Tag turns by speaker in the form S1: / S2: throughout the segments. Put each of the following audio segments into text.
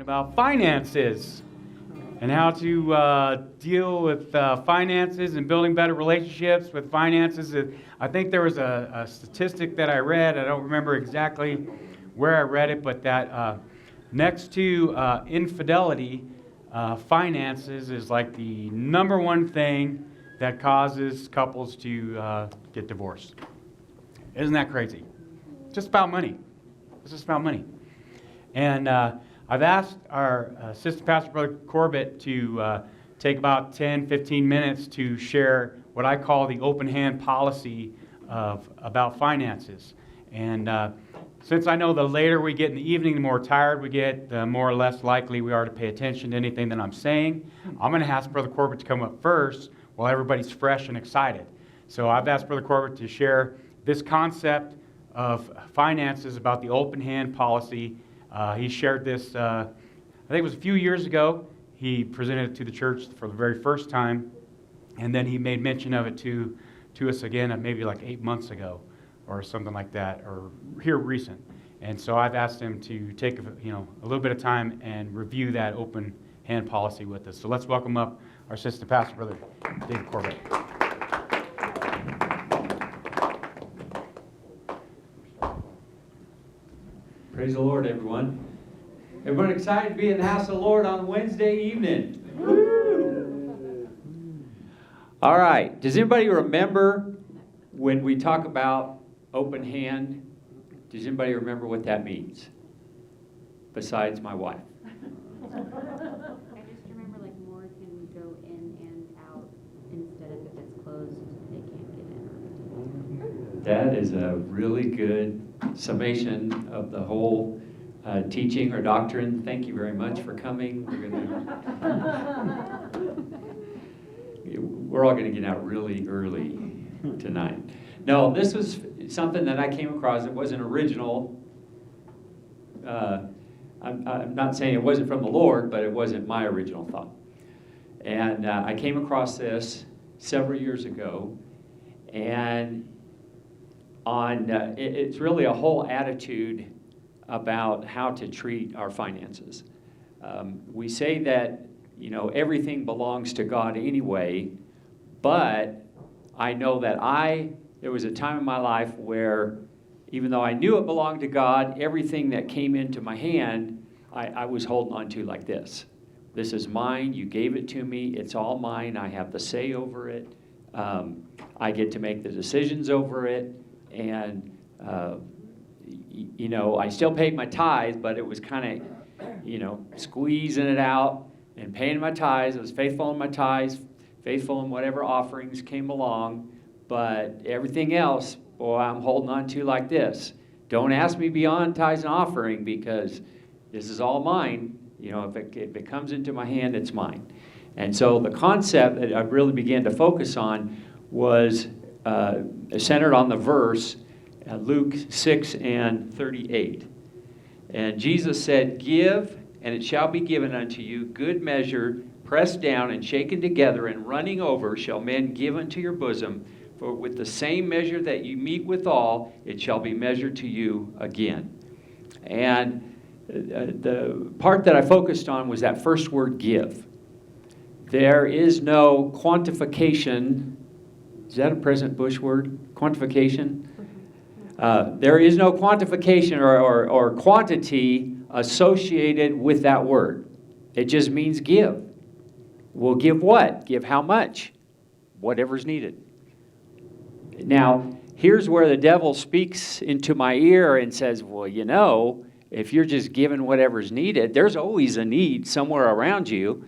S1: about finances and how to deal with finances and building better relationships with finances. I think there was a statistic that I read. I don't remember exactly where I read it, but that next to infidelity, finances is like the number one thing that causes couples to get divorced. Isn't that crazy? Just about money. It's just about money. And I've asked our assistant pastor, Brother Corbett, to take about 10, 15 minutes to share what I call the open hand policy about finances. And since I know the later we get in the evening, the more tired we get, the more or less likely we are to pay attention to anything that I'm saying, I'm going to ask Brother Corbett to come up first while everybody's fresh and excited. So I've asked Brother Corbett to share this concept of finances about the open hand policy. He shared this, I think it was a few years ago. He presented it to the church for the very first time, and then he made mention of it to us again maybe like 8 months ago or something like that, or here recent. And so I've asked him to take a little bit of time and review that open hand policy with us. So let's welcome up our assistant pastor, Brother David Corbett.
S2: Praise the Lord, everyone. Everyone excited to be in the house of the Lord on Wednesday evening? Woo! All right. Does anybody remember when we talk about open hand? Does anybody remember what that means? Besides my wife.
S3: I just remember like more can go in and out instead of if it's closed, they can't get in.
S2: That is a really good summation of the whole teaching or doctrine. Thank you very much for coming. We're all going to get out really early tonight. No, this was something that I came across. It wasn't original. I'm not saying it wasn't from the Lord, but it wasn't my original thought. And I came across this several years ago, and it's really a whole attitude about how to treat our finances. We say that everything belongs to God anyway, but I know that there was a time in my life where even though I knew it belonged to God, everything that came into my hand, I was holding on to like this. This is mine, you gave it to me, it's all mine, I have the say over it, I get to make the decisions over it, and I still paid my tithes, but it was kind of, squeezing it out and paying my tithes. I was faithful in my tithes, faithful in whatever offerings came along, but everything else, boy, I'm holding on to like this. Don't ask me beyond tithes and offering because this is all mine. If it comes into my hand, it's mine. And so the concept that I really began to focus on was centered on the verse, Luke 6 and 38. And Jesus said, "Give, and it shall be given unto you, good measure, pressed down and shaken together and running over, shall men give unto your bosom. For with the same measure that you meet withal, it shall be measured to you again." And the part that I focused on was that first word, give. There is no quantification. Is that a President Bush word? Quantification? There is no quantification or quantity associated with that word. It just means give. Well, give what? Give how much? Whatever's needed. Now, here's where the devil speaks into my ear and says, well, if you're just giving whatever's needed, there's always a need somewhere around you.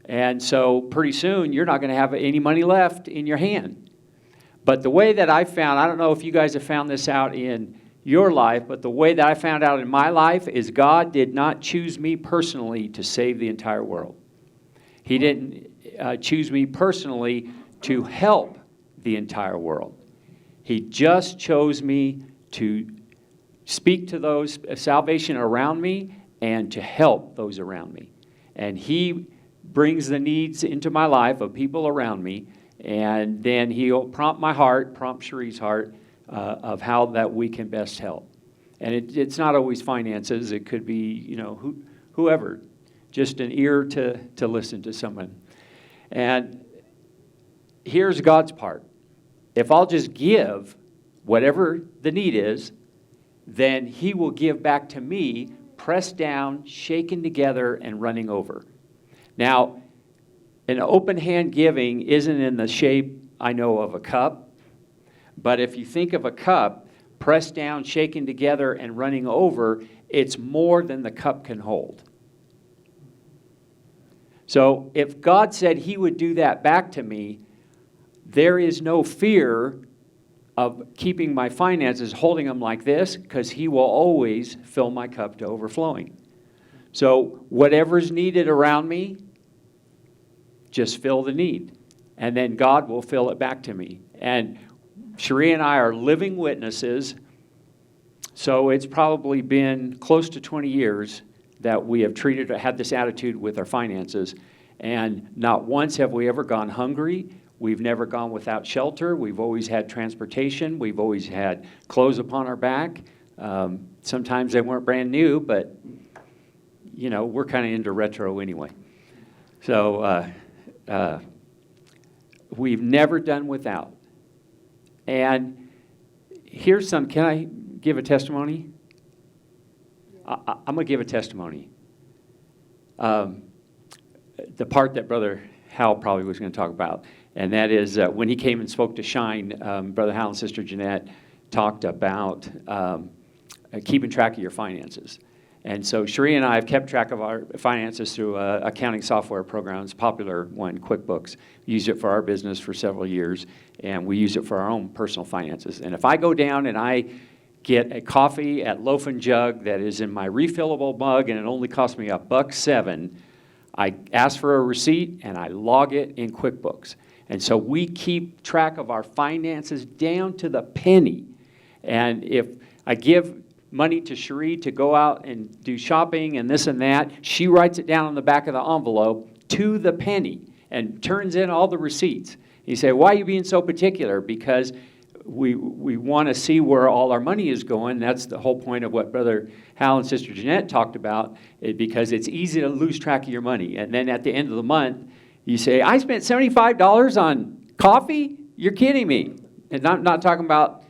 S2: And so pretty soon, you're not going to have any money left in your hand. But the way that I found, I don't know if you guys have found this out in your life, but the way that I found out in my life is God did not choose me personally to save the entire world. He didn't choose me personally to help the entire world. He just chose me to speak to those salvation around me and to help those around me. And He brings the needs into my life of people around me, and then He'll prompt my heart, prompt Cherie's heart, of how that we can best help. And it's not always finances. It could be, whoever, just an ear to listen to someone. And here's God's part. If I'll just give whatever the need is, then he will give back to me, pressed down, shaken together, and running over. Now, an open hand giving isn't in the shape, I know, of a cup. But if you think of a cup, pressed down, shaken together, and running over, it's more than the cup can hold. So if God said he would do that back to me, there is no fear of keeping my finances, holding them like this, because he will always fill my cup to overflowing. So whatever's needed around me, just fill the need. And then God will fill it back to me. And Cherie and I are living witnesses. So it's probably been close to 20 years that we have had this attitude with our finances. And not once have we ever gone hungry. We've never gone without shelter. We've always had transportation. We've always had clothes upon our back. Sometimes they weren't brand new, but, we're kind of into retro anyway. So we've never done without. And here's can I give a testimony? I'm going to give a testimony. The part that Brother Hal probably was going to talk about, and that is when he came and spoke to Shine, Brother Hal and Sister Jeanette talked about keeping track of your finances. And so Cherie and I have kept track of our finances through an accounting software program. It's a popular one, QuickBooks. We used it for our business for several years, and we use it for our own personal finances. And if I go down and I get a coffee at Loaf and Jug that is in my refillable mug and it only cost me $1.07, I ask for a receipt and I log it in QuickBooks. And so we keep track of our finances down to the penny. And if I give money to Cherie to go out and do shopping and this and that, she writes it down on the back of the envelope to the penny and turns in all the receipts. You say, why are you being so particular? Because we want to see where all our money is going. That's the whole point of what Brother Hal and Sister Jeanette talked about, because it's easy to lose track of your money. And then at the end of the month, you say, I spent $75 on coffee? You're kidding me. And I'm not talking about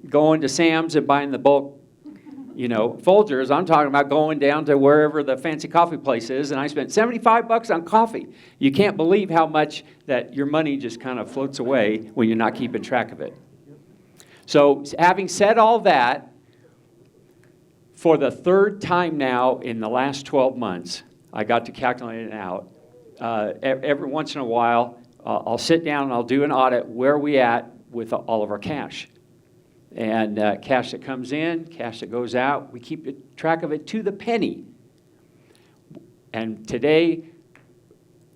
S2: going to Sam's and buying the bulk, Folgers. I'm talking about going down to wherever the fancy coffee place is, and I spent $75 on coffee. You can't believe how much that your money just kind of floats away when you're not keeping track of it. So having said all that, for the third time now in the last 12 months, I got to calculate it out. Every once in a while, I'll sit down and I'll do an audit where we at with all of our cash. And cash that comes in, cash that goes out, we keep track of it to the penny. And today,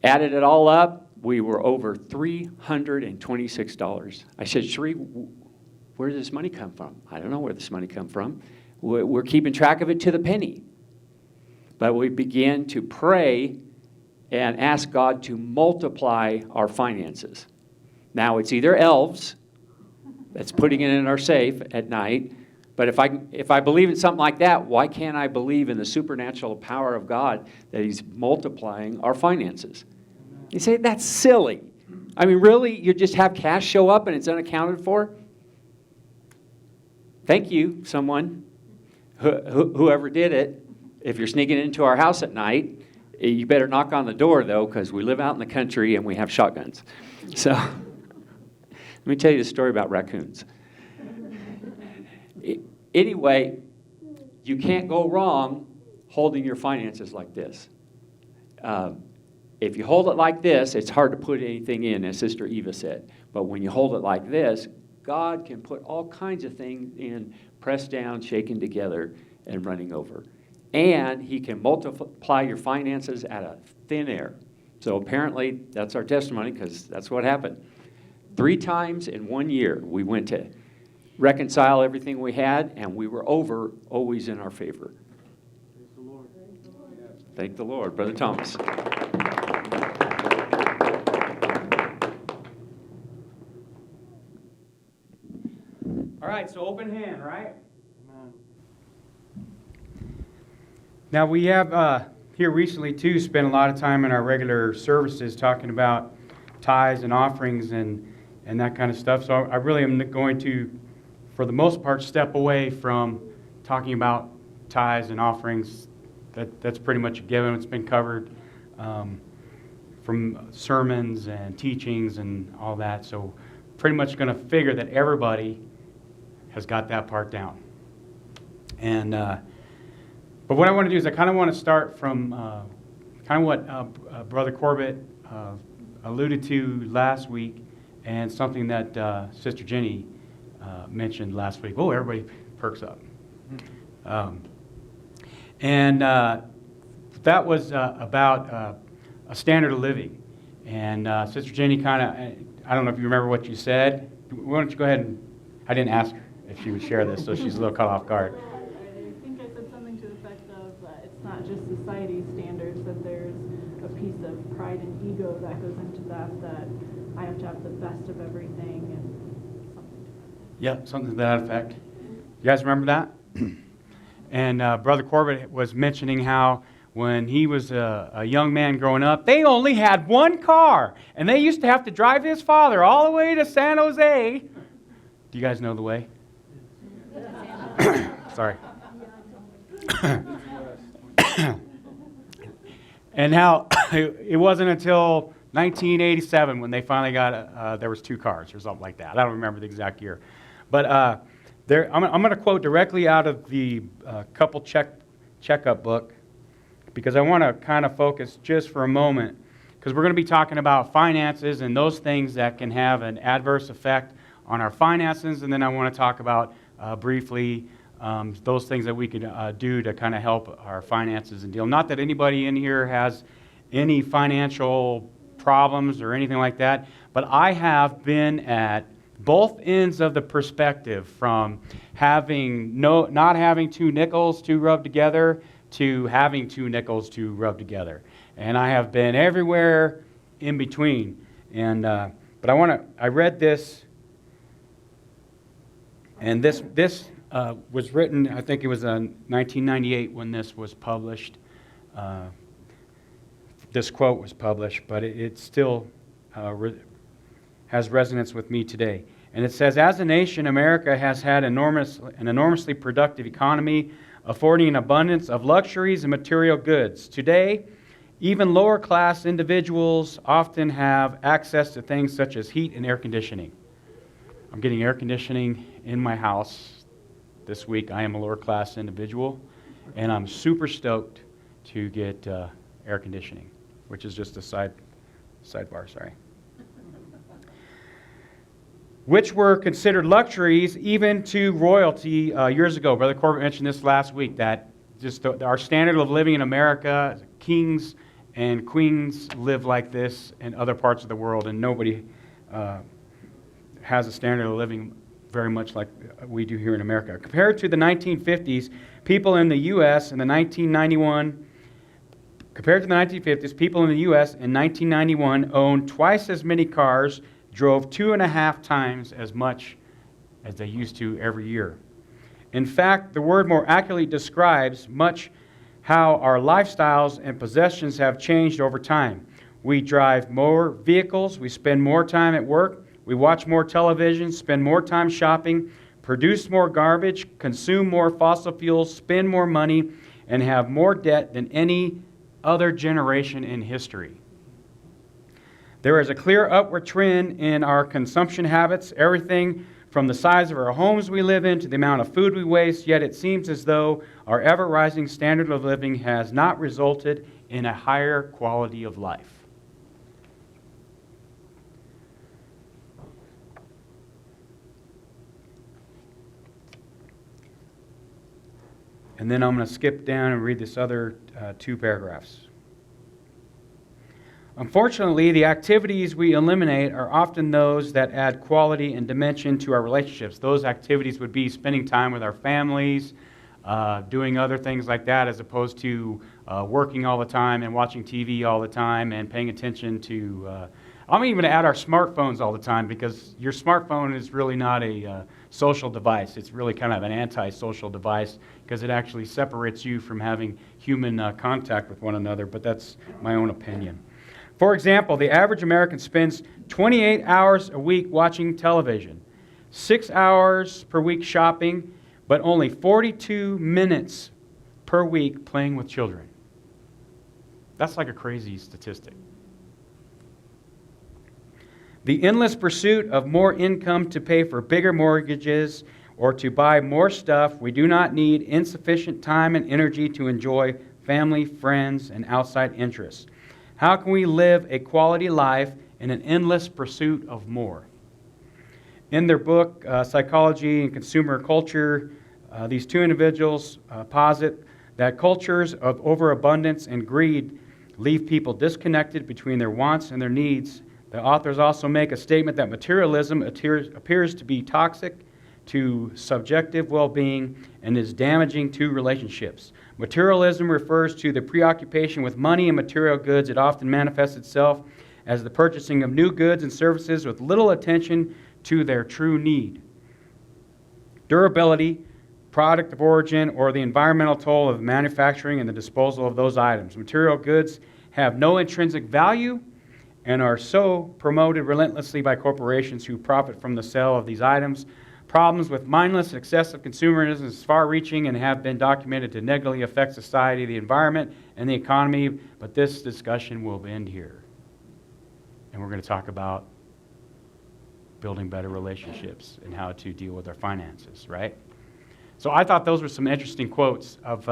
S2: added it all up, we were over $326. I said, Cherie, where does this money come from? I don't know where this money come from. We're keeping track of it to the penny. But we began to pray and ask God to multiply our finances. Now, it's either elves that's putting it in our safe at night, but if I believe in something like that, why can't I believe in the supernatural power of God that he's multiplying our finances? You say, that's silly. I mean, really? You just have cash show up and it's unaccounted for? Thank you, someone, whoever did it. If you're sneaking into our house at night, you better knock on the door, though, because we live out in the country and we have shotguns. So let me tell you the story about raccoons. Anyway, you can't go wrong holding your finances like this. If you hold it like this, it's hard to put anything in, as Sister Eva said. But when you hold it like this, God can put all kinds of things in, pressed down, shaken together, and running over. And he can multiply your finances out of thin air. So apparently, that's our testimony, because that's what happened. 3 times in 1 year, we went to reconcile everything we had, and we were over, always in our favor.
S4: Praise the Lord.
S2: Thank the Lord. Brother Thomas.
S1: All right, so open hand, right?
S4: Amen.
S1: Now, we have here recently, too, spent a lot of time in our regular services talking about tithes and offerings and that kind of stuff. So I really am going to, for the most part, step away from talking about tithes and offerings. That's pretty much a given. It's been covered from sermons and teachings and all that. So pretty much going to figure that everybody has got that part down. And but what I want to do is I kind of want to start from kind of what Brother Corbett alluded to last week, and something that Sister Jenny mentioned last week. Oh, everybody perks up. And that was about a standard of living. And Sister Jenny kind of, I don't know if you remember what you said. Why don't you go ahead and, I didn't ask her if she would share this, so she's a little caught off guard.
S4: I think I said something to the effect of it's not just society's standards, that there's a piece of pride and ego that goes into that I have to have the best of everything and something to that.
S1: Yeah, something to that effect. You guys remember that? And Brother Corbett was mentioning how when he was a young man growing up, they only had one car, and they used to have to drive his father all the way to San Jose. Do you guys know the way? Sorry. And how it wasn't until 1987 when they finally got, there was 2 cars or something like that. I don't remember the exact year. But I'm going to quote directly out of the couple checkup book, because I want to kind of focus just for a moment, because we're going to be talking about finances and those things that can have an adverse effect on our finances, and then I want to talk about briefly those things that we could do to kind of help our finances and deal. Not that anybody in here has any financial problems or anything like that, but I have been at both ends of the perspective, from not having 2 nickels to rub together to having 2 nickels to rub together. And I have been everywhere in between. And but I read this, and this was written, I think it was 1998 when this was published. This quote was published, but it still has resonance with me today. And it says, as a nation, America has had an enormously productive economy, affording an abundance of luxuries and material goods. Today, even lower class individuals often have access to things such as heat and air conditioning. I'm getting air conditioning in my house this week. I am a lower class individual, and I'm super stoked to get air conditioning, which is just a sidebar, sorry. Which were considered luxuries even to royalty years ago. Brother Corbett mentioned this last week, that just our standard of living in America, kings and queens live like this in other parts of the world, and nobody has a standard of living very much like we do here in America. Compared to the 1950s, people in the U.S. in the 1991, compared to the 1950s, people in the U.S. in 1991 owned twice as many cars, drove 2.5 times as much as they used to every year. In fact, the word more accurately describes much how our lifestyles and possessions have changed over time. We drive more vehicles, we spend more time at work, we watch more television, spend more time shopping, produce more garbage, consume more fossil fuels, spend more money, and have more debt than any other generation in history. There is a clear upward trend in our consumption habits, everything from the size of our homes we live in to the amount of food we waste, yet it seems as though our ever-rising standard of living has not resulted in a higher quality of life. And then I'm going to skip down and read this other 2 paragraphs. Unfortunately, the activities we eliminate are often those that add quality and dimension to our relationships. Those activities would be spending time with our families, doing other things like that, as opposed to working all the time and watching TV all the time and paying attention to I'm even going to add our smartphones all the time, because your smartphone is really not a social device. It's really kind of an anti-social device, because it actually separates you from having human contact with one another, but that's my own opinion. For example, the average American spends 28 hours a week watching television, 6 hours per week shopping, but only 42 minutes per week playing with children. That's like a crazy statistic. The endless pursuit of more income to pay for bigger mortgages or to buy more stuff we do not need, insufficient time and energy to enjoy family, friends, and outside interests. How can we live a quality life in an endless pursuit of more? In their book, Psychology and Consumer Culture, these two individuals posit that cultures of overabundance and greed leave people disconnected between their wants and their needs. The authors also make a statement that materialism appears to be toxic to subjective well-being and is damaging to relationships. Materialism refers to the preoccupation with money and material goods. It often manifests itself as the purchasing of new goods and services with little attention to their true need. Durability, product of origin, or the environmental toll of manufacturing and the disposal of those items. Material goods have no intrinsic value and are so promoted relentlessly by corporations who profit from the sale of these items. Problems with mindless, excessive consumerism is far-reaching and have been documented to negatively affect society, the environment, and the economy, but this discussion will end here. And we're going to talk about building better relationships and how to deal with our finances, right? So I thought those were some interesting quotes of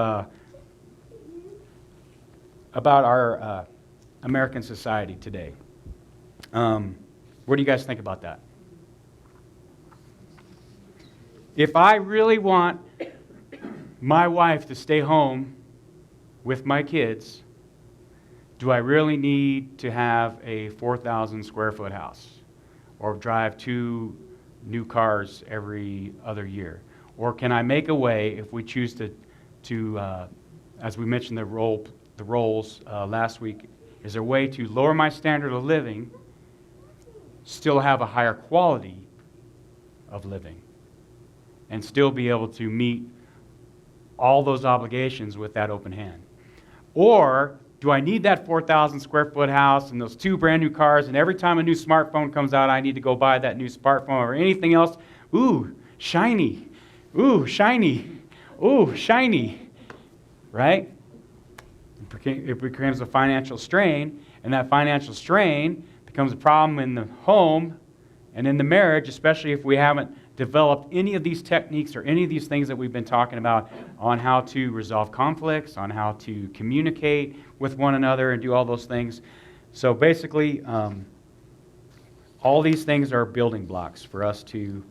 S1: about our American society today. What do you guys think about that? If I really want my wife to stay home with my kids, do I really need to have a 4,000 square foot house or drive 2 new cars every other year? Or can I make a way, if we choose to as we mentioned the roles last week, is there a way to lower my standard of living, still have a higher quality of living, and still be able to meet all those obligations with that open hand? Or do I need that 4,000 square foot house and those 2 brand new cars, and every time a new smartphone comes out, I need to go buy that new smartphone or anything else? Ooh, shiny. Ooh, shiny. Ooh, shiny. Right? It becomes a financial strain, and that financial strain becomes a problem in the home and in the marriage, especially if we haven't developed any of these techniques or any of these things that we've been talking about on how to resolve conflicts, on how to communicate with one another and do all those things. So basically, all these things are building blocks for us to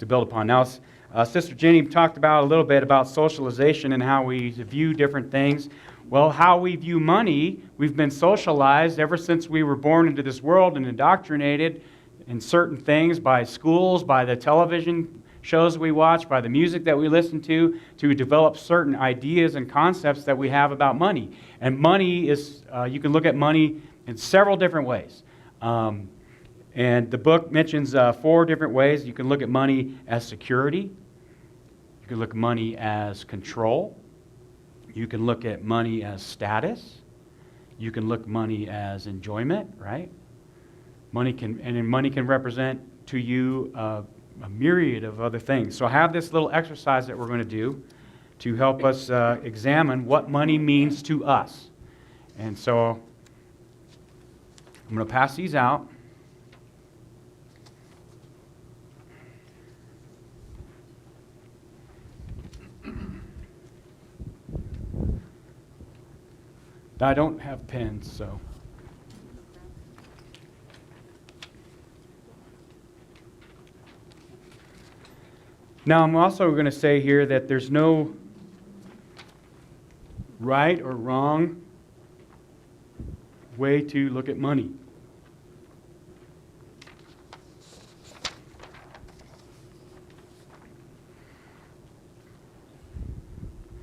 S1: build upon. Now, Sister Jenny talked about a little bit about socialization and how we view different things. Well, how we view money, we've been socialized ever since we were born into this world and indoctrinated in certain things by schools, by the television shows we watch, by the music that we listen to develop certain ideas and concepts that we have about money. And money is, you can look at money in several different ways. And the book mentions 4 different ways. You can look at money as security. You can look at money as control. You can look at money as status. You can look at money as enjoyment, right? Money can represent to you a myriad of other things. So I have this little exercise that we're going to do to help us examine what money means to us. And so I'm going to pass these out. I don't have pens, so. Now, I'm also going to say here that there's no right or wrong way to look at money.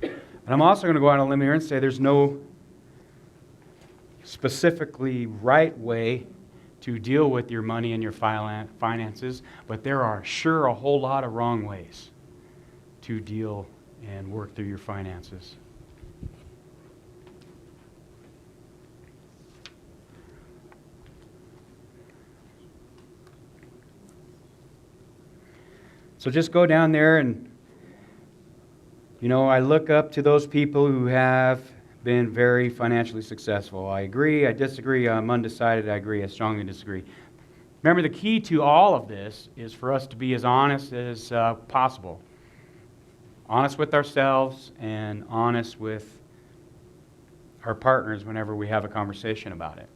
S1: And I'm also going to go out on a limb here and say there's no specifically right way to deal with your money and your finances, but there are sure a whole lot of wrong ways to deal and work through your finances. So just go down there and, I look up to those people who have been very financially successful. I agree, I disagree, I'm undecided, I agree, I strongly disagree. Remember, the key to all of this is for us to be as honest as possible. Honest with ourselves and honest with our partners whenever we have a conversation about it.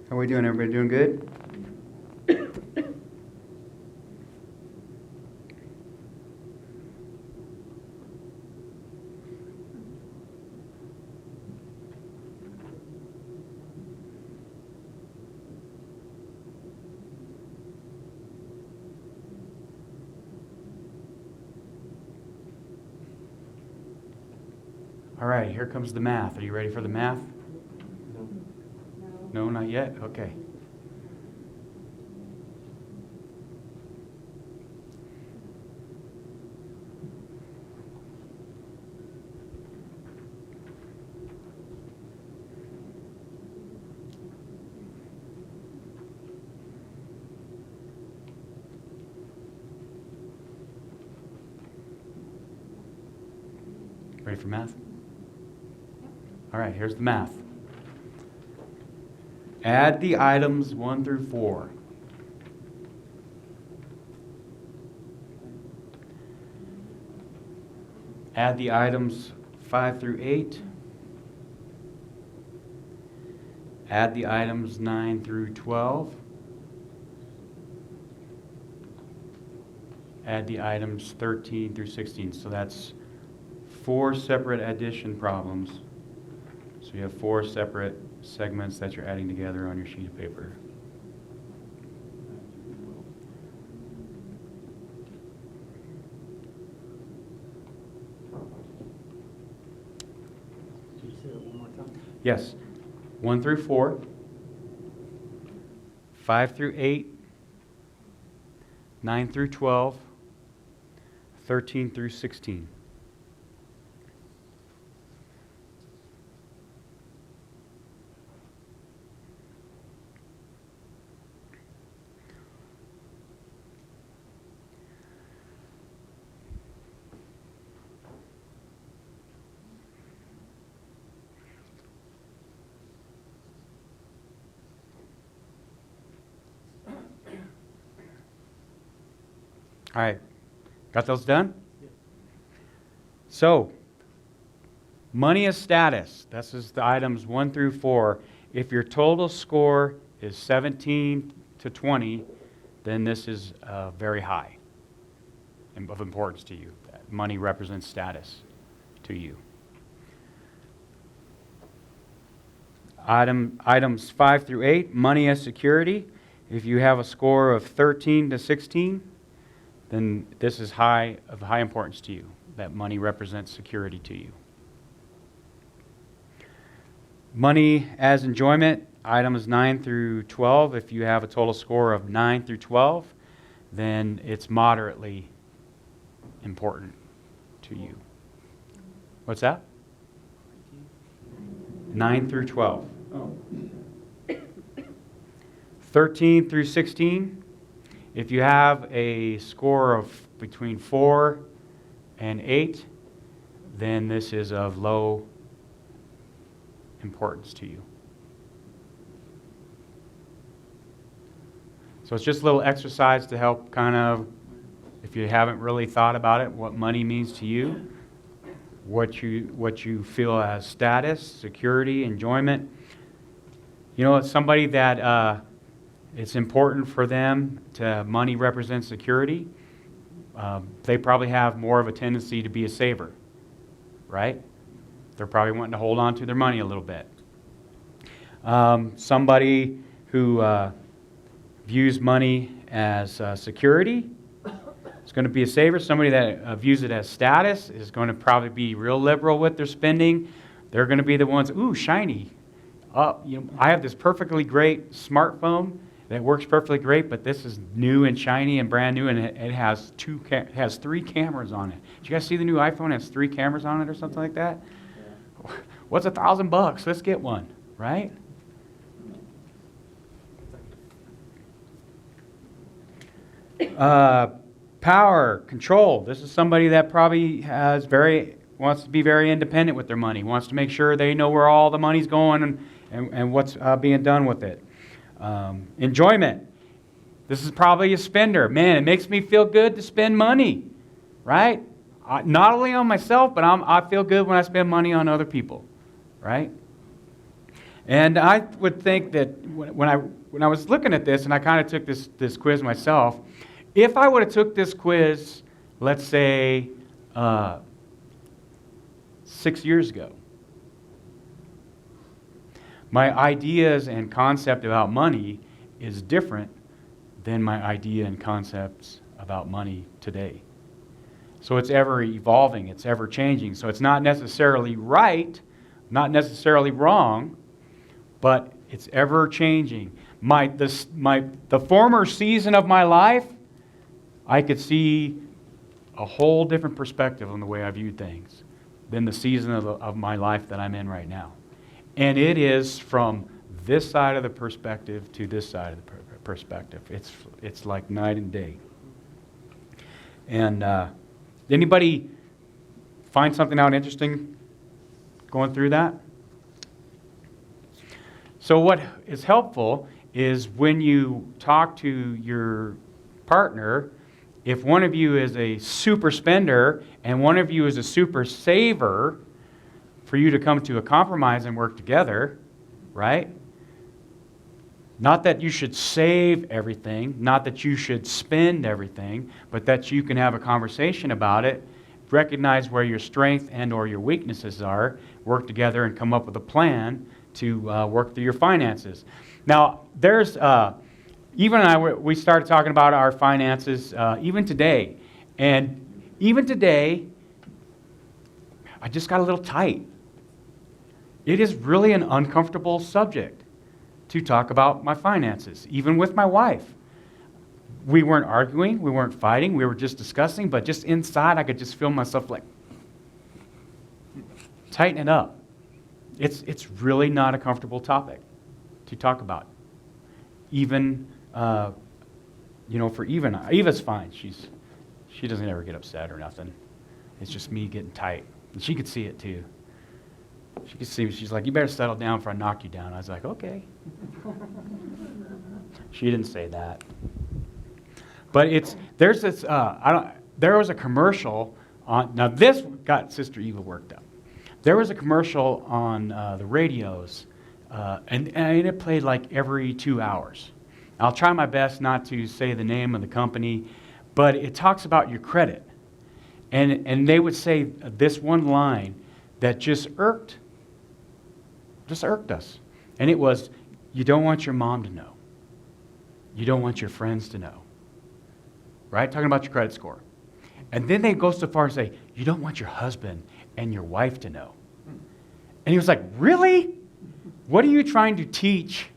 S1: How are we doing? Everybody doing good? All right, here comes the math. Are you ready for the math? No, not yet? Okay. Ready for math? All right, here's the math. Add the items 1 through 4. Add the items 5 through 8. Add the items 9 through 12. Add the items 13 through 16. So that's 4 separate addition problems. So you have 4 separate segments that you're adding together on your sheet of paper.
S5: Can you say that one more time?
S1: Yes. 1 through 4, 5 through 8, 9 through 12, 13 through 16. All right, got those done? So, money as status, this is the items 1 through 4. If your total score is 17 to 20, then this is very high and of importance to you. Money represents status to you. Items 5 through 8, money as security. If you have a score of 13 to 16, then this is of high importance to you, that money represents security to you. Money as enjoyment, items 9 through 12. If you have a total score of 9 through 12, then it's moderately important to you. What's that? 9 through 12. 13 through 16. If you have a score of between 4 and 8, then this is of low importance to you. So it's just a little exercise to help kind of, if you haven't really thought about it, what money means to you, what you feel as status, security, enjoyment. You know, it's somebody that it's important for them to money represents security. They probably have more of a tendency to be a saver, right? They're probably wanting to hold on to their money a little bit. Somebody who views money as security is going to be a saver. Somebody that views it as status is going to probably be real liberal with their spending. They're going to be the ones, ooh, shiny. I have this perfectly great smartphone that works perfectly great, but this is new and shiny and brand new, and it has 3 cameras on it. Did you guys see the new iPhone has 3 cameras on it or something like that? What's $1,000? Let's get one, right? Power, control. This is somebody that probably wants to be very independent with their money, wants to make sure they know where all the money's going and what's being done with it. Enjoyment. This is probably a spender. Man, it makes me feel good to spend money, right? Not only on myself, but I feel good when I spend money on other people, right? And I would think that when I was looking at this, and I kind of took this quiz myself, if I would have took this quiz, let's say 6 years ago, my ideas and concept about money is different than my idea and concepts about money today. So it's ever evolving, it's ever changing. So it's not necessarily right, not necessarily wrong, but it's ever changing. The former season of my life, I could see a whole different perspective on the way I viewed things than the season of my life that I'm in right now. And it is from this side of the perspective to this side of the perspective. It's like night and day. And anybody find something out interesting going through that? So what is helpful is when you talk to your partner, if one of you is a super spender and one of you is a super saver, for you to come to a compromise and work together, right? Not that you should save everything, not that you should spend everything, but that you can have a conversation about it, recognize where your strength and or your weaknesses are, work together and come up with a plan to work through your finances. Now, there's, even we started talking about our finances even today. And even today, I just got a little tight. It is really an uncomfortable subject to talk about my finances, even with my wife. We weren't arguing, we weren't fighting, we were just discussing, but just inside I could just feel myself like, tighten it up. It's really not a comfortable topic to talk about. Even, for Eva's fine. She doesn't ever get upset or nothing. It's just me getting tight. And she could see it too. She could see, she's like, you better settle down before I knock you down. I was like, okay. She didn't say that. But there was a commercial on, now this got Sister Eva worked up. There was a commercial on the radios, and it played like every 2 hours. I'll try my best not to say the name of the company, but it talks about your credit. And they would say this one line that just irked us. And it was, you don't want your mom to know. You don't want your friends to know. right? Talking about your credit score. And then they go so far as say, you don't want your husband and your wife to know. And he was like, really? What are you trying to teach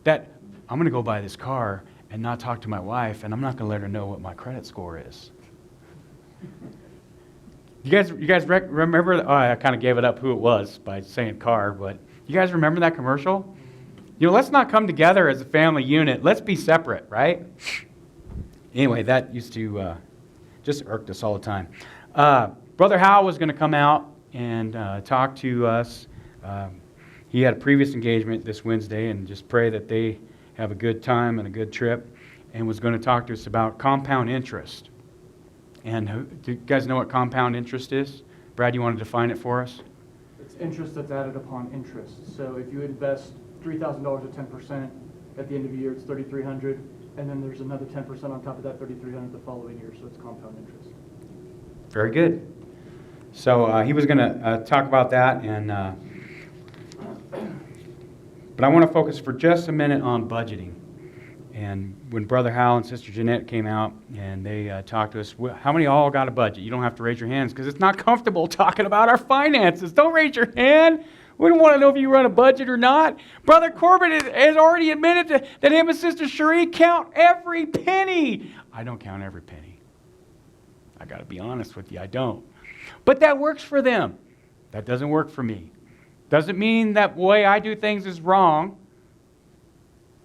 S1: that I'm going to go buy this car and not talk to my wife, and I'm not going to let her know what my credit score is? You guys remember? Oh, I kind of gave it up who it was by saying car, but you guys remember that commercial? You know, let's not come together as a family unit. Let's be separate, right? Anyway, that used to just irked us all the time. Brother Hal was going to come out and talk to us. He had a previous engagement this Wednesday, and just pray that they have a good time and a good trip, and was going to talk to us about compound interest. And do you guys know what compound interest is? Brad, you want to define it for us?
S5: It's interest that's added upon interest. So if you invest $3,000 at 10%, at the end of the year it's $3,300, and then there's another 10% on top of that $3,300 the following year, so it's compound interest.
S1: Very good. So he was going to talk about that, and but I want to focus for just a minute on budgeting. And when Brother Hal and Sister Jeanette came out and they talked to us, how many all got a budget? You don't have to raise your hands because it's not comfortable talking about our finances. Don't raise your hand. We don't want to know if you run a budget or not. Brother Corbett has already admitted that him and Sister Cherie count every penny. I don't count every penny. I got to be honest with you, I don't. But that works for them. That doesn't work for me. Doesn't mean that the way I do things is wrong.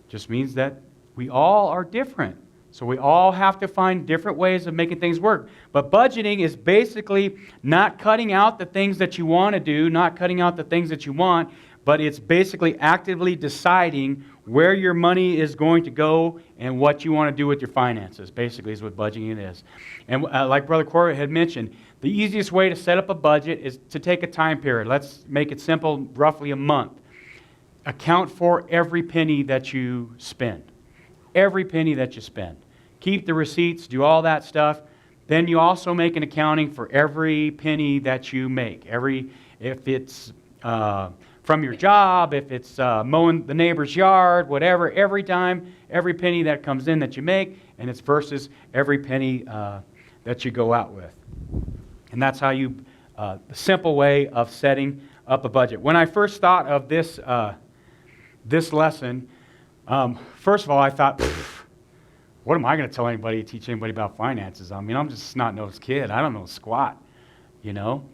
S1: Just means that we all are different. So we all have to find different ways of making things work. But budgeting is basically not cutting out the things that you want to do, not cutting out the things that you want, but it's basically actively deciding where your money is going to go and what you want to do with your finances, basically is what budgeting is. And like Brother Corbett had mentioned, the easiest way to set up a budget is to take a time period. Let's make it simple, roughly a month. Account for every penny that you spend. Every penny that you spend. Keep the receipts, do all that stuff. Then you also make an accounting for every penny that you make. If it's from your job, if it's mowing the neighbor's yard, whatever, every penny that comes in that you make, and it's versus every penny that you go out with. And that's how you, the simple way of setting up a budget. When I first thought of this lesson, first of all, I thought, what am I going to tell anybody, teach anybody about finances? I mean, I'm just a snot-nosed kid. I don't know squat, you know.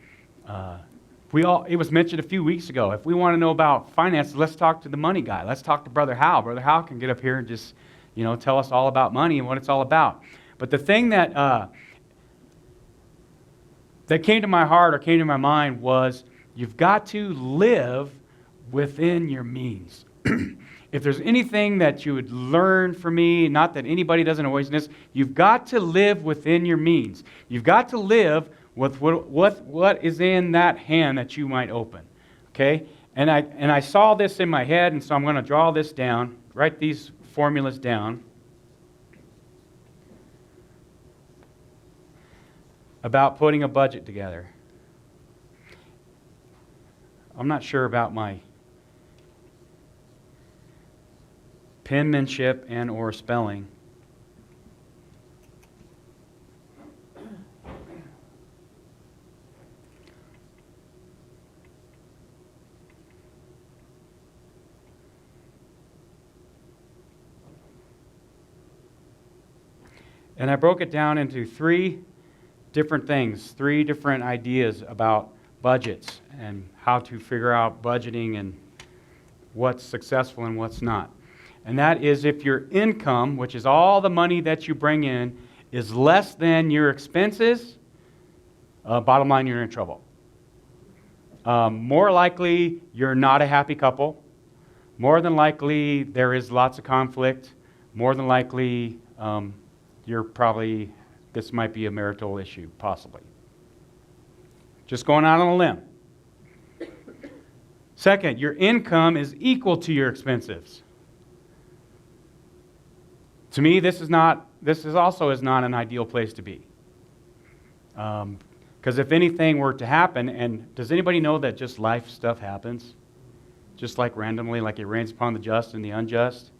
S1: It was mentioned a few weeks ago. If we want to know about finances, let's talk to the money guy. Let's talk to Brother Hal. Brother Hal can get up here and just, tell us all about money and what it's all about. But the thing that came to my heart or came to my mind was you've got to live within your means. If there's anything that you would learn from me, not that anybody doesn't always know this, you've got to live within your means. You've got to live with what is in that hand that you might open. Okay? And I saw this in my head, and so I'm going to draw this down, write these formulas down about putting a budget together. I'm not sure about my penmanship and or spelling. And I broke it down into three different things, three different ideas about budgets and how to figure out budgeting and what's successful and what's not. And that is if your income, which is all the money that you bring in, is less than your expenses, bottom line, you're in trouble. More likely, you're not a happy couple. More than likely, there is lots of conflict. More than likely, this might be a marital issue, possibly. Just going out on a limb. Second, your income is equal to your expenses. To me, this is also not an ideal place to be. Because if anything were to happen, and does anybody know that just life stuff happens? Just like randomly, like it rains upon the just and the unjust?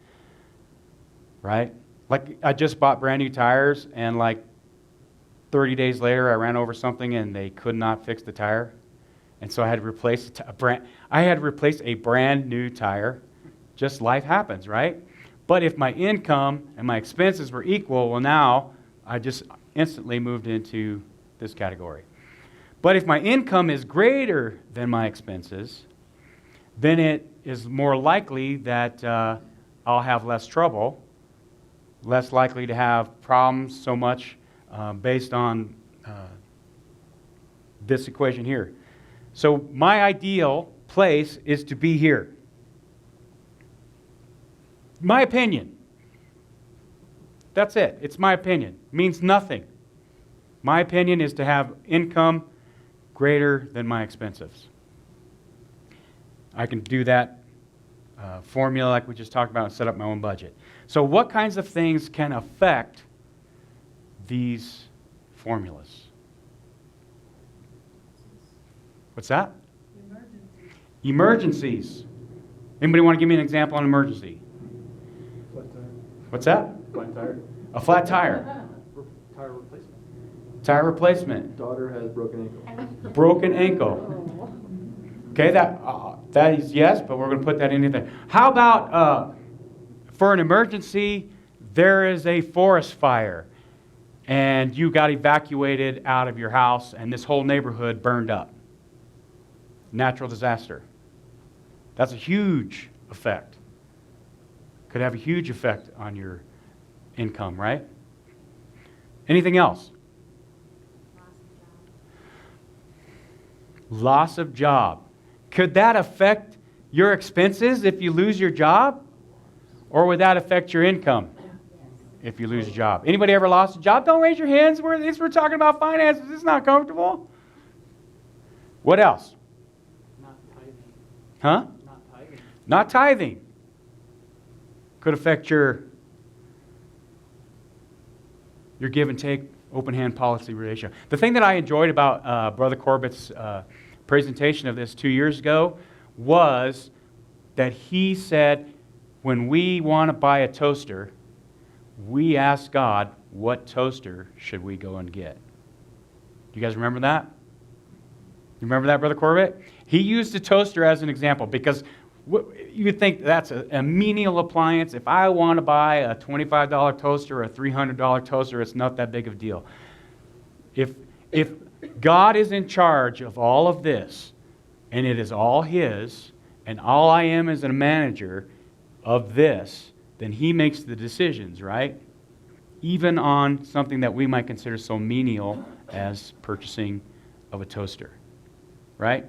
S1: Right? Like, I just bought brand new tires, and like 30 days later, I ran over something and they could not fix the tire. And so I had to replace a brand new tire. Just life happens, right? But if my income and my expenses were equal, well, now I just instantly moved into this category. But if my income is greater than my expenses, then it is more likely that I'll have less trouble, less likely to have problems so much based on this equation here. So my ideal place is to be here. My opinion. That's it. It's my opinion. It means nothing. My opinion is to have income greater than my expenses. I can do that formula like we just talked about and set up my own budget. So what kinds of things can affect these formulas? What's that? Emergencies. Anybody want to give me an example on an emergency?
S5: Flat tire.
S1: What's that?
S5: Flat tire.
S1: A flat tire.
S5: Tire replacement.
S1: Tire replacement.
S5: Daughter has broken ankle.
S1: Broken ankle. Okay, that is yes, but we're going to put that in there. How about for an emergency, there is a forest fire, and you got evacuated out of your house, and this whole neighborhood burned up. Natural disaster. That's a huge effect. Could have a huge effect on your income, right? Anything else? Loss of job. Could that affect your expenses if you lose your job? Or would that affect your income if you lose a job? Anybody ever lost a job? Don't raise your hands. We're talking about finances. It's not comfortable. What else?
S5: Not tithing.
S1: Huh?
S5: Not tithing.
S1: Not tithing. Could affect your give and take, open hand policy ratio. The thing that I enjoyed about Brother Corbett's presentation of this 2 years ago was that he said, when we want to buy a toaster, we ask God, what toaster should we go and get? Do you guys remember that? You remember that, Brother Corbett? He used a toaster as an example because you would think that's a menial appliance. If I want to buy a $25 toaster or a $300 toaster, it's not that big of a deal. If God is in charge of all of this, and it is all His, and all I am is a manager of this, then He makes the decisions, right? Even on something that we might consider so menial as purchasing of a toaster, right?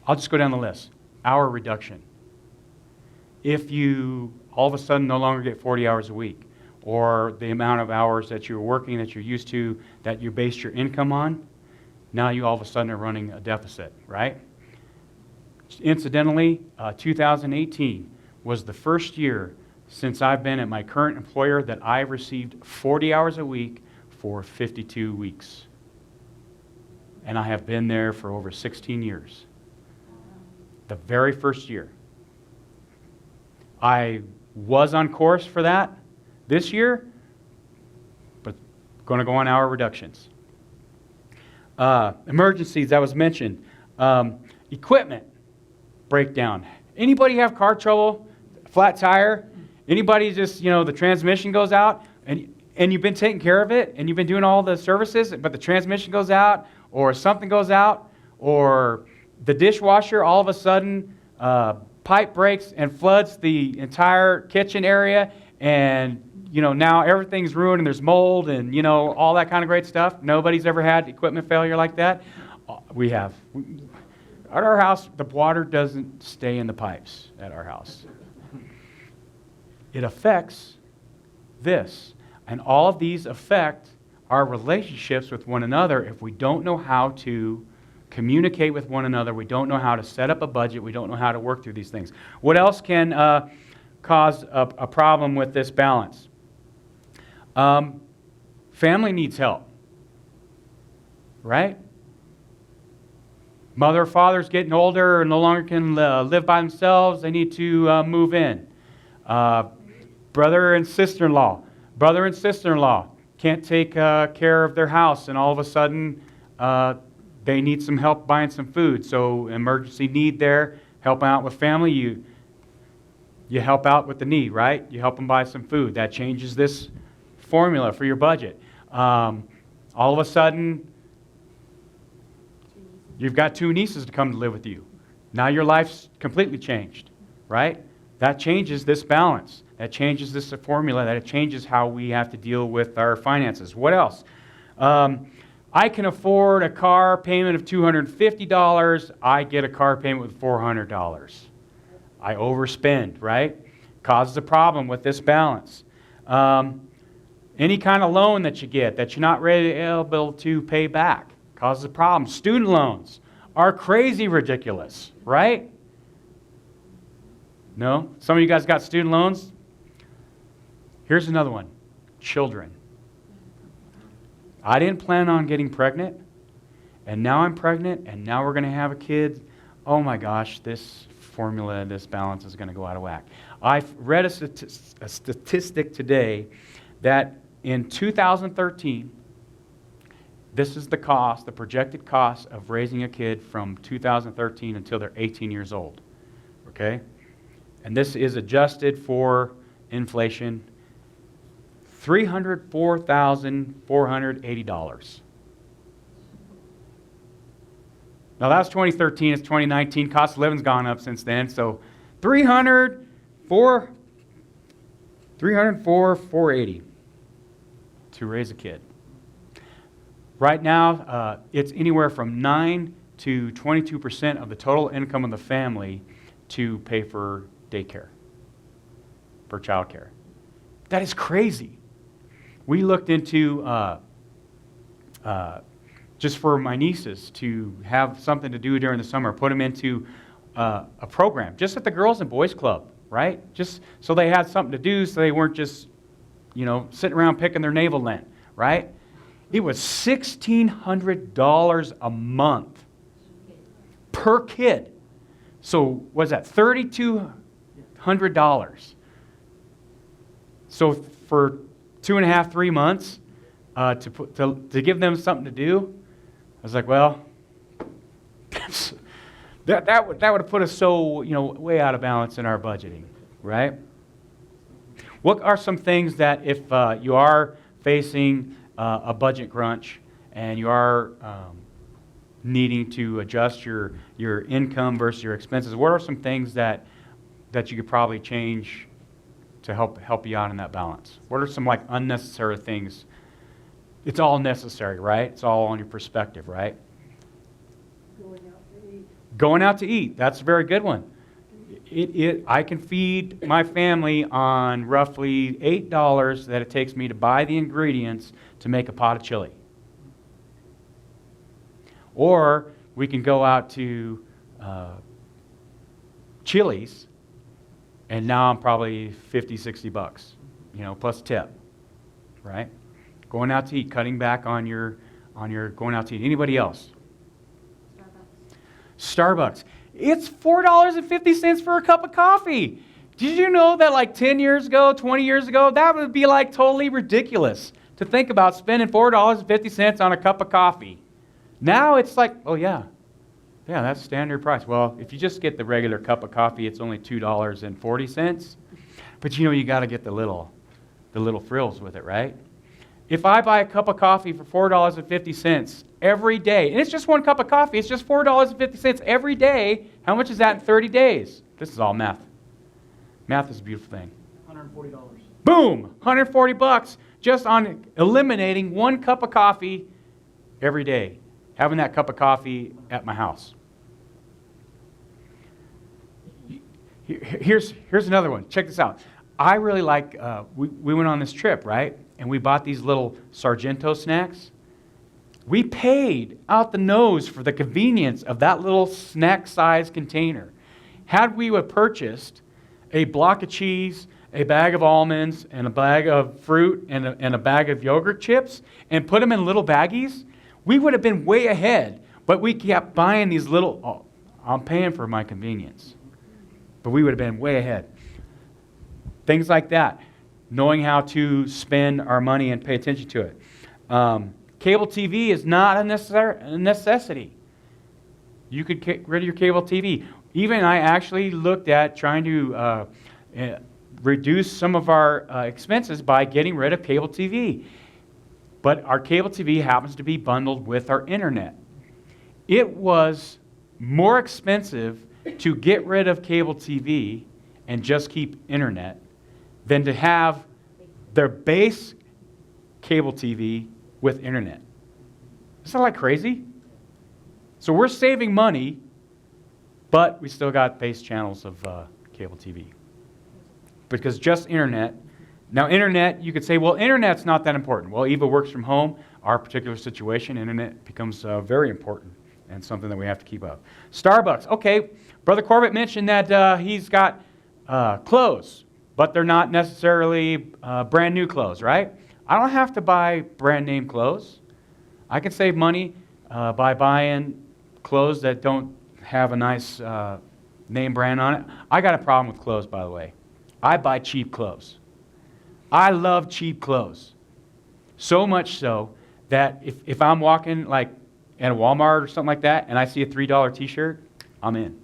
S1: I'll just go down the list. Hour reduction. If you all of a sudden no longer get 40 hours a week, or the amount of hours that you're working that you're used to, that you base your income on, now you all of a sudden are running a deficit, right? Incidentally, 2018 was the first year since I've been at my current employer that I've received 40 hours a week for 52 weeks. And I have been there for over 16 years. The very first year. I was on course for that this year, but going to go on hour reductions. Emergencies, that was mentioned. Equipment breakdown. Anybody have car trouble? Flat tire? Anybody just, the transmission goes out and you've been taking care of it and you've been doing all the services, but the transmission goes out or something goes out or the dishwasher all of a sudden pipe breaks and floods the entire kitchen area and now everything's ruined and there's mold and all that kind of great stuff. Nobody's ever had equipment failure like that. We have. At our house, the water doesn't stay in the pipes at our house. It affects this. And all of these affect our relationships with one another if we don't know how to communicate with one another. We don't know how to set up a budget. We don't know how to work through these things. What else can cause a problem with this balance? Family needs help, right? Mother or father's getting older and no longer can live by themselves. They need to move in. Brother and sister-in-law. Brother and sister-in-law can't take care of their house, and all of a sudden they need some help buying some food. So emergency need there, helping out with family. You help out with the need, right? You help them buy some food. That changes this formula for your budget. All of a sudden, you've got 2 nieces to come to live with you. Now your life's completely changed, right? That changes this balance. That changes this formula. That it changes how we have to deal with our finances. What else? I can afford a car payment of $250. I get a car payment with $400. I overspend, right? Causes a problem with this balance. Any kind of loan that you get that you're not ready able to pay back causes a problem. Student loans are crazy ridiculous, right? No? Some of you guys got student loans? Here's another one. Children. I didn't plan on getting pregnant, and now I'm pregnant, and now we're going to have a kid. Oh my gosh, this formula, this balance is going to go out of whack. I've read a statistic today that in 2013, this is the cost, the projected cost of raising a kid from 2013 until they're 18 years old. Okay? And this is adjusted for inflation. $304,480. Now that's 2013, it's 2019. Cost of living's gone up since then. So $304,480 to raise a kid. Right now, it's anywhere from 9 to 22% of the total income of the family to pay for daycare, for childcare. That is crazy. We looked into, just for my nieces to have something to do during the summer, put them into a program, just at the Girls and Boys Club, right? Just so they had something to do, so they weren't just, sitting around picking their navel lint, right? It was $1,600 a month per kid. So what's that? $3,200. So for 2.5, 3 months, to give them something to do, I was like, well, that would have put us so way out of balance in our budgeting, right? What are some things that if you are facing a budget crunch and you are needing to adjust your income versus your expenses, what are some things that you could probably change to help you out in that balance? What are some unnecessary things? It's all necessary, right? It's all on your perspective, right? Going out to eat. That's a very good one. I can feed my family on roughly $8 that it takes me to buy the ingredients to make a pot of chili. Or we can go out to Chili's, and now I'm probably $50-$60, plus tip, right? Going out to eat, cutting back on your going out to eat. Anybody else? Starbucks. It's $4.50 for a cup of coffee. Did you know that 10 years ago, 20 years ago, that would be totally ridiculous to think about spending $4.50 on a cup of coffee. Now it's oh yeah, that's standard price. Well, if you just get the regular cup of coffee, it's only $2.40. But you got to get the little frills with it, right? If I buy a cup of coffee for $4.50 every day, and it's just one cup of coffee, it's just $4.50 every day, how much is that in 30 days? This is all math. Math is a beautiful thing.
S5: $140.
S1: Boom! $140 just on eliminating one cup of coffee every day. Having that cup of coffee at my house. Here's another one. Check this out. I really like, we went on this trip, right? And we bought these little Sargento snacks. We paid out the nose for the convenience of that little snack-sized container. Had we purchased a block of cheese, a bag of almonds, and a bag of fruit, and a bag of yogurt chips, and put them in little baggies, we would have been way ahead. But we kept buying these little, I'm paying for my convenience. But we would have been way ahead. Things like that. Knowing how to spend our money and pay attention to it. Cable TV is not a necessity. You could get rid of your cable TV. Even I actually looked at trying to reduce some of our expenses by getting rid of cable TV. But our cable TV happens to be bundled with our internet. It was more expensive to get rid of cable TV and just keep internet than to have their base cable TV with internet. Isn't that like crazy? So we're saving money, but we still got base channels of cable TV. Because just internet. Now internet, you could say, well, internet's not that important. Well, Eva works from home. Our particular situation, internet becomes very important and something that we have to keep up. Starbucks. Okay, Brother Corbett mentioned that he's got clothes, but they're not necessarily brand new clothes, right? I don't have to buy brand name clothes. I can save money by buying clothes that don't have a nice name brand on it. I got a problem with clothes, by the way. I buy cheap clothes. I love cheap clothes. So much so that if I'm walking like at a Walmart or something like that and I see a $3 t-shirt, I'm in.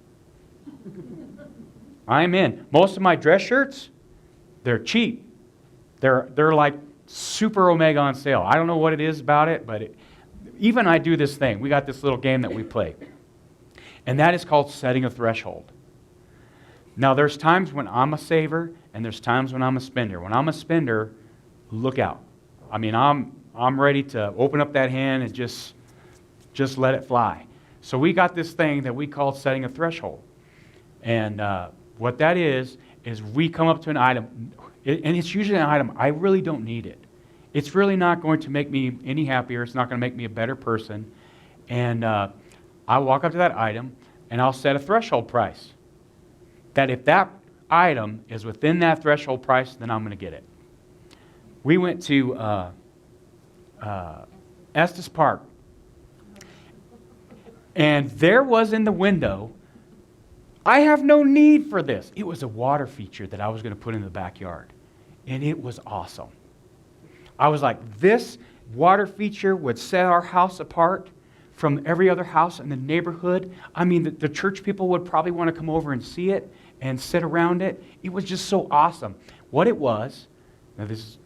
S1: I'm in. Most of my dress shirts, they're cheap. They're like super Omega on sale. I don't know what it is about it, but even I do this thing. We got this little game that we play. And that is called setting a threshold. Now, there's times when I'm a saver, and there's times when I'm a spender. When I'm a spender, look out. I mean, I'm ready to open up that hand and just let it fly. So we got this thing that we call setting a threshold. And what that is we come up to an item, and it's usually an item, I really don't need it. It's really not going to make me any happier. It's not going to make me a better person. And I walk up to that item, and I'll set a threshold price. That if that item is within that threshold price, then I'm going to get it. We went to Estes Park, and there was in the window, I have no need for this. It was a water feature that I was going to put in the backyard, and it was awesome. I was like, this water feature would set our house apart from every other house in the neighborhood. I mean, the church people would probably want to come over and see it and sit around it. It was just so awesome. What it was, now this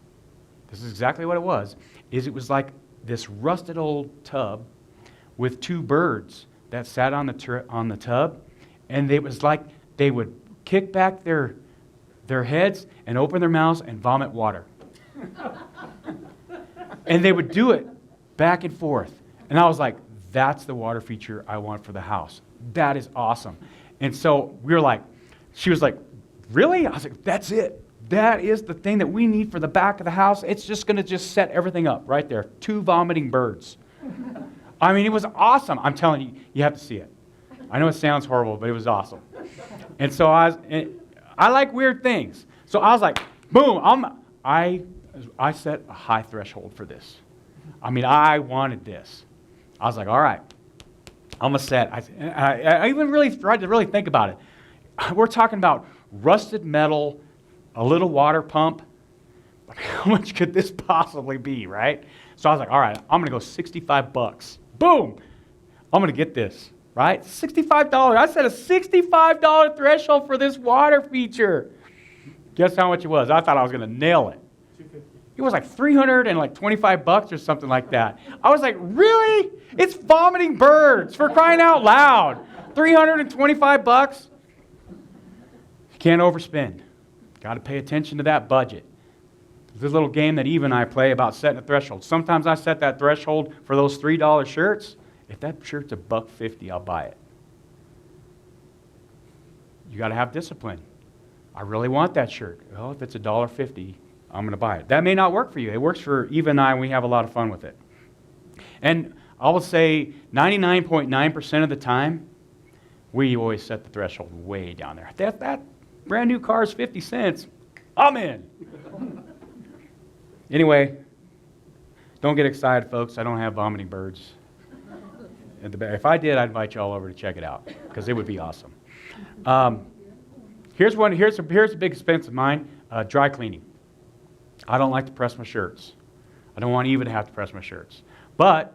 S1: is exactly what it was, is it was like this rusted old tub with two birds that sat on the tub, and it was like they would kick back their heads and open their mouths and vomit water. And they would do it back and forth. And I was like, that's the water feature I want for the house. That is awesome. And so we were like, she was like, really? I was like, that's it. That is the thing that we need for the back of the house. It's just going to just set everything up right there. Two vomiting birds. I mean, it was awesome. I'm telling you, you have to see it. I know it sounds horrible, but it was awesome. And so I like weird things. So I was like, boom, I set a high threshold for this. I mean, I wanted this. I was like, all right, I'm going to set. I even really tried to really think about it. We're talking about rusted metal, a little water pump. Like, how much could this possibly be, right? So I was like, all right, I'm going to go $65. Boom! I'm going to get this, right? $65. I set a $65 threshold for this water feature. Guess how much it was? I thought I was going to nail it. It was like $325 or something like that. I was like, really? It's vomiting birds, for crying out loud. $325? You can't overspend. Got to pay attention to that budget. There's a little game that Eve and I play about setting a threshold. Sometimes I set that threshold for those $3 shirts. If that shirt's $1.50, I'll buy it. You got to have discipline. I really want that shirt. Well, if it's $1.50, I'm going to buy it. That may not work for you. It works for Eve and I, and we have a lot of fun with it. And I will say 99.9% of the time, we always set the threshold way down there. That brand new car is 50 cents. I'm in. Anyway, don't get excited, folks. I don't have vomiting birds. If I did, I'd invite you all over to check it out, because it would be awesome. Here's a big expense of mine. Dry cleaning. I don't like to press my shirts. I don't want Eva to have to press my shirts. But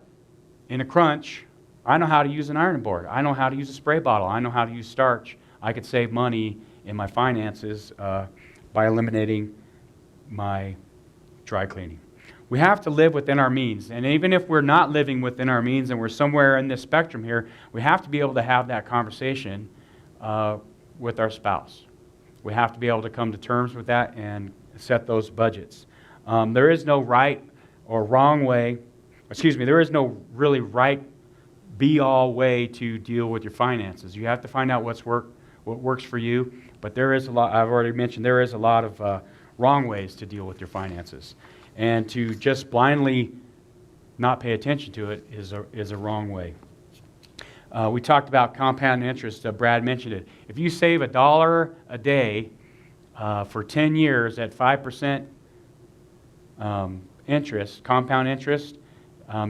S1: in a crunch, I know how to use an ironing board. I know how to use a spray bottle. I know how to use starch. I could save money in my finances by eliminating my dry cleaning. We have to live within our means. And even if we're not living within our means and we're somewhere in this spectrum here, we have to be able to have that conversation with our spouse. We have to be able to come to terms with that and set those budgets. There is no right or wrong way, there is no really right be-all way to deal with your finances. You have to find out what works for you, but there is a lot, I've already mentioned, there is a lot of wrong ways to deal with your finances. And to just blindly not pay attention to it is a wrong way. We talked about compound interest. Brad mentioned it. If you save $1 a day for 10 years at 5% interest, compound interest,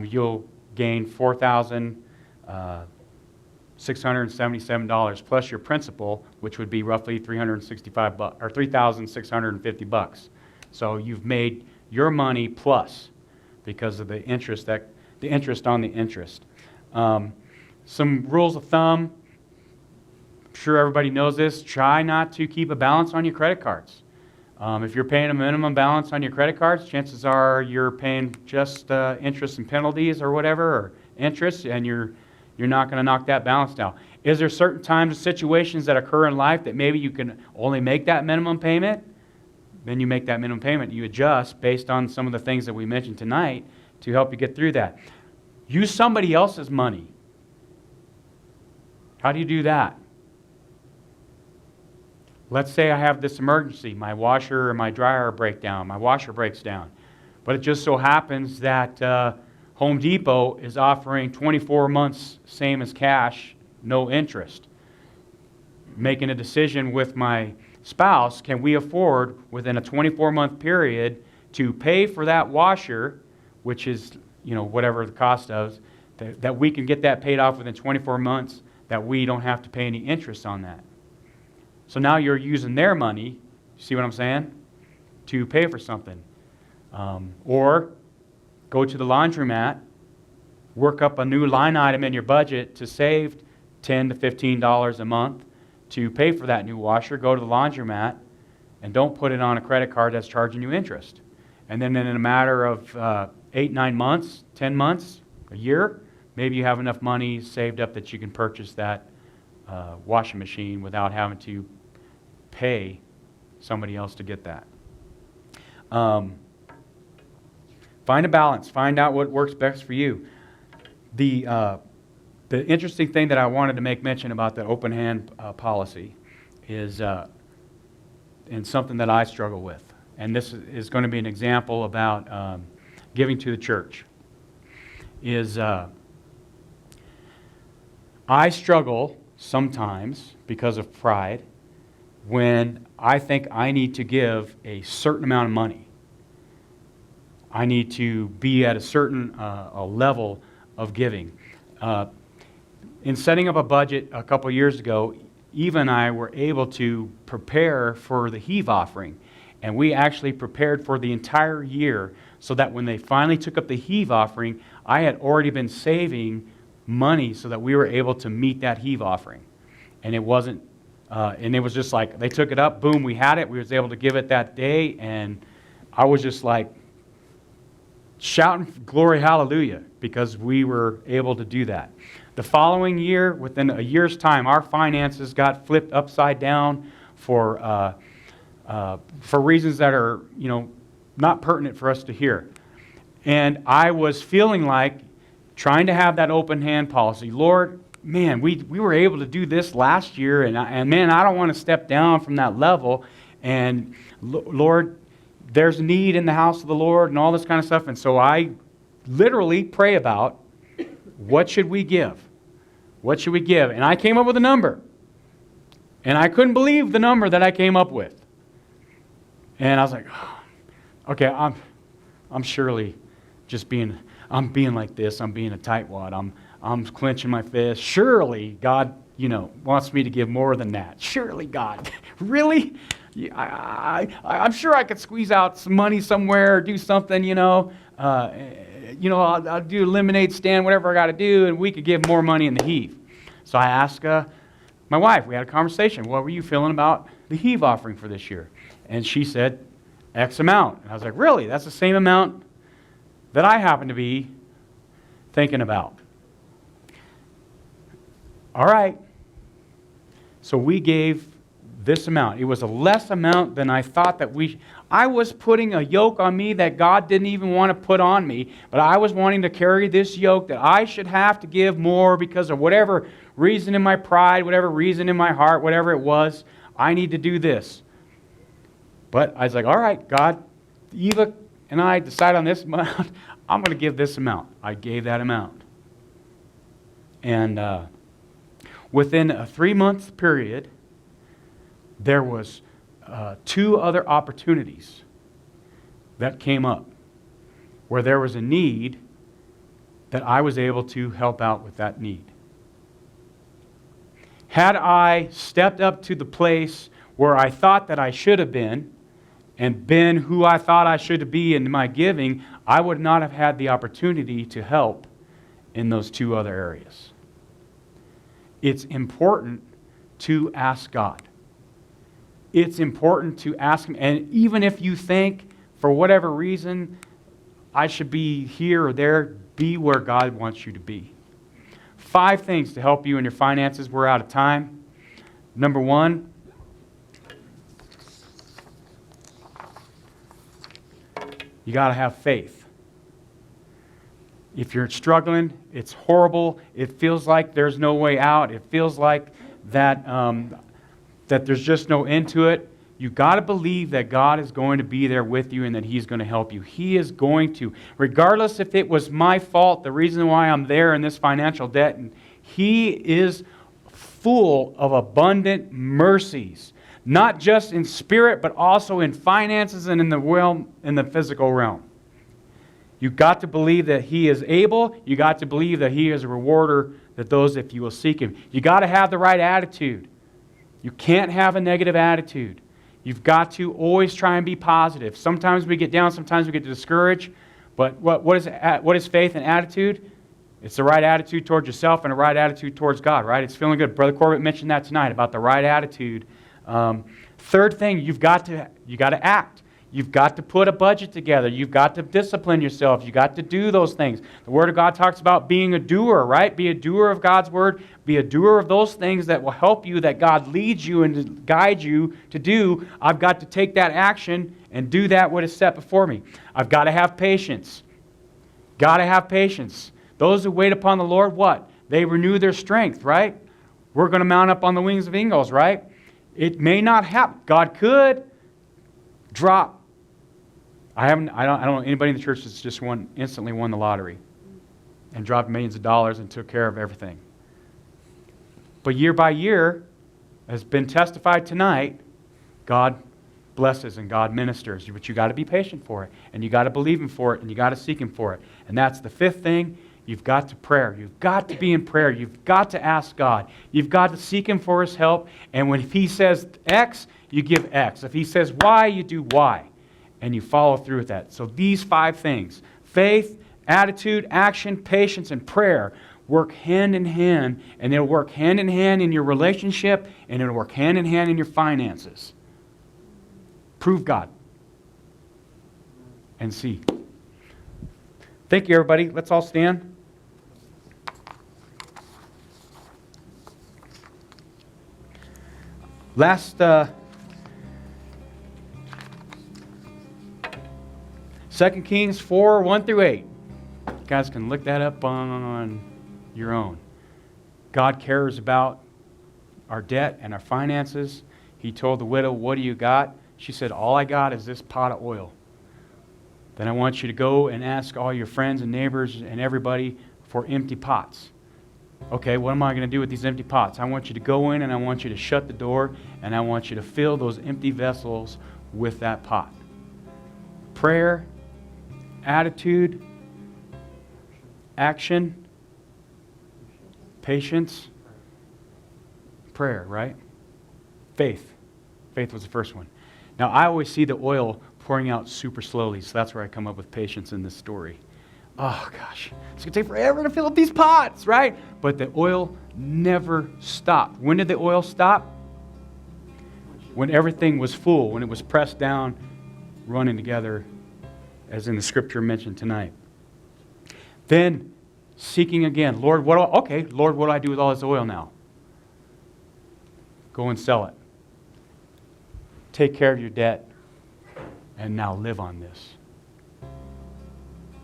S1: you'll gain $4,677 plus your principal, which would be roughly $365 or $3,650. So you've made your money plus because of the interest on the interest. Some rules of thumb. I'm sure everybody knows this. Try not to keep a balance on your credit cards. If you're paying a minimum balance on your credit cards, chances are you're paying just interest and penalties or whatever, or interest, and you're not going to knock that balance down. Is there certain times and situations that occur in life that maybe you can only make that minimum payment? Then you make that minimum payment. You adjust based on some of the things that we mentioned tonight to help you get through that. Use somebody else's money. How do you do that? Let's say I have this emergency. My washer or my dryer breaks down. My washer breaks down. But it just so happens that Home Depot is offering 24 months, same as cash, no interest. Making a decision with my spouse, can we afford within a 24-month period to pay for that washer, which is, whatever the cost of, that we can get that paid off within 24 months, that we don't have to pay any interest on that. So now you're using their money, see what I'm saying, to pay for something. Or go to the laundromat, work up a new line item in your budget to save $10 to $15 a month to pay for that new washer. Go to the laundromat and don't put it on a credit card that's charging you interest. And then in a matter of 8, 9 months, 10 months, a year, maybe you have enough money saved up that you can purchase that washing machine without having to pay somebody else to get that. Find a balance. Find out what works best for you. The interesting thing that I wanted to make mention about the open hand policy is, and something that I struggle with, and this is going to be an example about giving to the church, is I struggle sometimes because of pride when I think I need to give a certain amount of money. I need to be at a certain a level of giving. In setting up a budget a couple years ago, Eva and I were able to prepare for the heave offering. And we actually prepared for the entire year so that when they finally took up the heave offering, I had already been saving money so that we were able to meet that heave offering. And it wasn't, and it was just like, they took it up, boom, we had it, we was able to give it that day, and I was just like shouting glory hallelujah because we were able to do that. The following year, within a year's time, our finances got flipped upside down for reasons that are, not pertinent for us to hear. And I was feeling like trying to have that open hand policy. Lord, man, we were able to do this last year, and man, I don't want to step down from that level. And Lord, there's need in the house of the Lord and all this kind of stuff. And so I literally pray about, what should we give? What should we give? And I came up with a number. And I couldn't believe the number that I came up with. And I was like, okay, I'm surely just I'm being like this. I'm being a tightwad. I'm clenching my fist. Surely God, wants me to give more than that. Surely God. Really? I'm sure I could squeeze out some money somewhere or do something, I'll do a lemonade stand, whatever I got to do, and we could give more money in the heave. So I asked my wife, we had a conversation, what were you feeling about the heave offering for this year? And she said, X amount. And I was like, really? That's the same amount that I happen to be thinking about. All right. So we gave this amount. It was a less amount than I thought that I was putting a yoke on me that God didn't even want to put on me, but I was wanting to carry this yoke that I should have to give more because of whatever reason in my pride, whatever reason in my heart, whatever it was, I need to do this. But I was like, all right, God, Eva and I decide on this amount. I'm going to give this amount. I gave that amount. And within a 3-month period, there was 2 other opportunities that came up where there was a need that I was able to help out with that need. Had I stepped up to the place where I thought that I should have been and been who I thought I should be in my giving, I would not have had the opportunity to help in those 2 other areas. It's important to ask God. It's important to ask Him. And even if you think, for whatever reason, I should be here or there, be where God wants you to be. 5 things to help you in your finances. We're out of time. Number 1, you got to have faith. If you're struggling, it's horrible. It feels like there's no way out. It feels like that there's just no end to it. You've got to believe that God is going to be there with you and that He's going to help you. He is going to. Regardless if it was my fault, the reason why I'm there in this financial debt, and He is full of abundant mercies. Not just in spirit, but also in finances and in the physical realm. You've got to believe that He is able. You got to believe that He is a rewarder that those if you will seek Him. You got to have the right attitude. You can't have a negative attitude. You've got to always try and be positive. Sometimes we get down, sometimes we get discouraged. But what is faith and attitude? It's the right attitude towards yourself and a right attitude towards God, right? It's feeling good. Brother Corbett mentioned that tonight about the right attitude. Third thing, you got to act. You've got to put a budget together. You've got to discipline yourself. You've got to do those things. The Word of God talks about being a doer, right? Be a doer of God's Word. Be a doer of those things that will help you, that God leads you and guides you to do. I've got to take that action and do that what is set before me. I've got to have patience. Got to have patience. Those who wait upon the Lord, what? They renew their strength, right? We're going to mount up on the wings of eagles, right? It may not happen. God could drop. I don't know anybody in the church that's just instantly won the lottery and dropped millions of dollars and took care of everything. But year by year, has been testified tonight, God blesses and God ministers. But you got to be patient for it, and you got to believe Him for it, and you got to seek Him for it. And that's the 5th thing. You've got to pray. You've got to be in prayer. You've got to ask God. You've got to seek Him for His help. And if He says X, you give X. If He says Y, you do Y. And you follow through with that. So these 5 things, faith, attitude, action, patience, and prayer, work hand in hand. And they'll work hand in hand in your relationship, and it'll work hand in hand in your finances. Prove God. And see. Thank you, everybody. Let's all stand. Last 2 Kings 4, 1 through 8. You guys can look that up on your own. God cares about our debt and our finances. He told the widow, what do you got? She said, all I got is this pot of oil. Then I want you to go and ask all your friends and neighbors and everybody for empty pots. Okay, what am I going to do with these empty pots? I want you to go in and I want you to shut the door and I want you to fill those empty vessels with that pot. Prayer, attitude, action, patience, prayer, right? Faith. Faith was the first one. Now, I always see the oil pouring out super slowly, so that's where I come up with patience in this story. Oh, gosh, it's going to take forever to fill up these pots, right? But the oil never stopped. When did the oil stop? When everything was full, when it was pressed down, running together, as in the scripture mentioned tonight. Then, seeking again, Lord, what do I do with all this oil now? Go and sell it. Take care of your debt, and now live on this.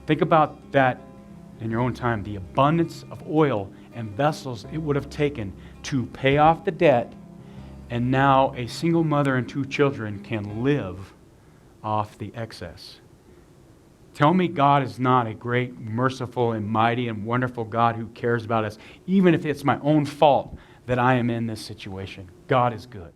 S1: Think about that in your own time, the abundance of oil and vessels it would have taken to pay off the debt, and now a single mother and 2 children can live off the excess. Tell me God is not a great, merciful, and mighty, and wonderful God who cares about us, even if it's my own fault that I am in this situation. God is good.